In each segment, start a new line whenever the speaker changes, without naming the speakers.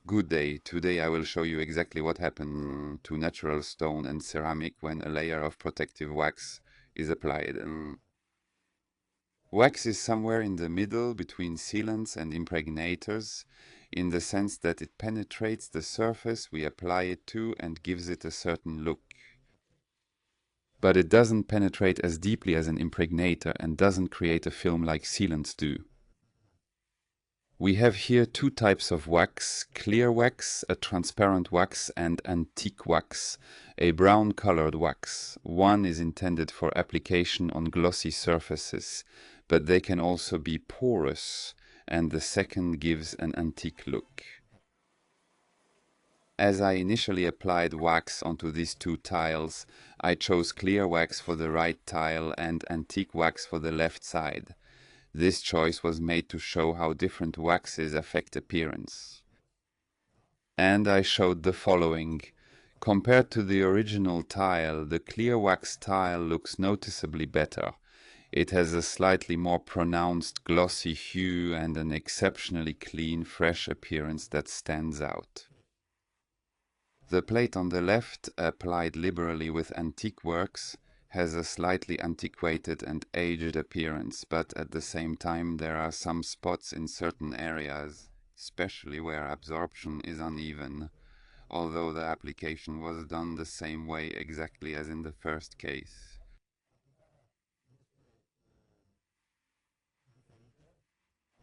Good day. Today I will show you exactly what happens to natural stone and ceramic when a layer of protective wax is applied. Wax is somewhere in the middle between sealants and impregnators, in the sense that it penetrates the surface we apply it to and gives it a certain look. But it doesn't penetrate as deeply as an impregnator and doesn't create a film like sealants do. We have here two types of wax: clear wax, a transparent wax, and antique wax, a brown-colored wax. One is intended for application on glossy surfaces, but they can also be porous, and the second gives an antique look. As I initially applied wax onto these two tiles, I chose clear wax for the right tile and antique wax for the left side. This choice was made to show how different waxes affect appearance. And I showed the following. Compared to the original tile, the clear wax tile looks noticeably better. It has a slightly more pronounced glossy hue and an exceptionally clean, fresh appearance that stands out. The plate on the left, applied liberally with antique works, has a slightly antiquated and aged appearance, but at the same time there are some spots in certain areas, especially where absorption is uneven, although the application was done the same way exactly as in the first case.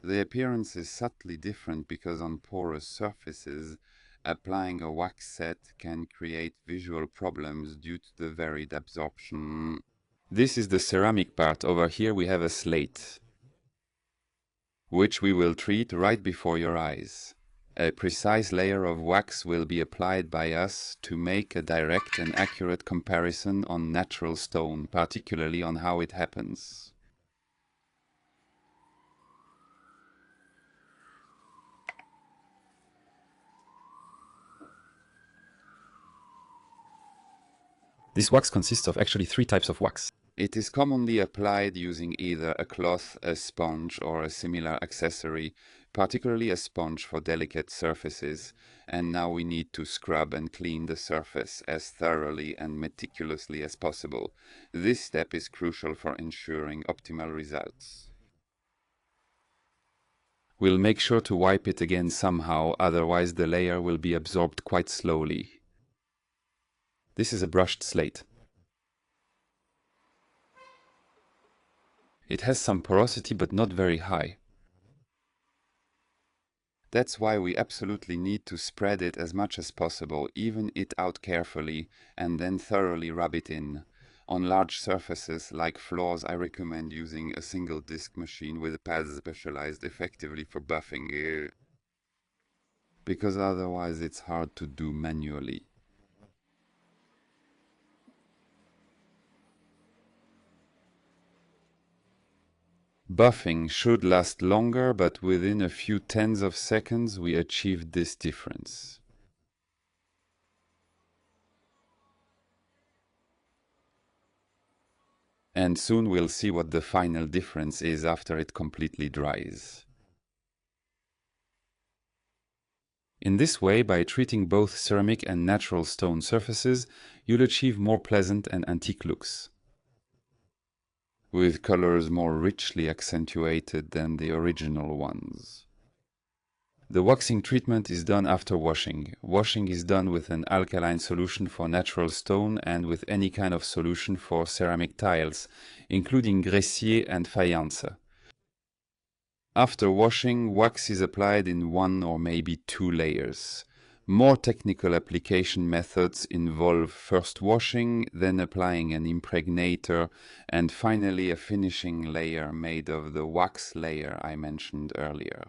The appearance is subtly different because on porous surfaces, applying a wax set can create visual problems due to the varied absorption. This is the ceramic part. Over here we have a slate, which we will treat right before your eyes. A precise layer of wax will be applied by us to make a direct and accurate comparison on natural stone, particularly on how it happens.
This wax consists of actually three types of wax.
It is commonly applied using either a cloth, a sponge, or a similar accessory, particularly a sponge for delicate surfaces, and now we need to scrub and clean the surface as thoroughly and meticulously as possible. This step is crucial for ensuring optimal results. We'll make sure to wipe it again somehow, otherwise the layer will be absorbed quite slowly.
This is a brushed slate. It has some porosity but not very high.
That's why we absolutely need to spread it as much as possible, even it out carefully, and then thoroughly rub it in. On large surfaces like floors, I recommend using a single disc machine with pads specialized effectively for buffing, because otherwise it's hard to do manually. Buffing should last longer, but within a few tens of seconds we achieved this difference. And soon we'll see what the final difference is after it completely dries. In this way, by treating both ceramic and natural stone surfaces, you'll achieve more pleasant and antique looks, with colors more richly accentuated than the original ones. The waxing treatment is done after washing. Washing is done with an alkaline solution for natural stone and with any kind of solution for ceramic tiles, including gressier and faience. After washing, wax is applied in one or maybe two layers. More technical application methods involve first washing, then applying an impregnator, and finally a finishing layer made of the wax layer I mentioned earlier.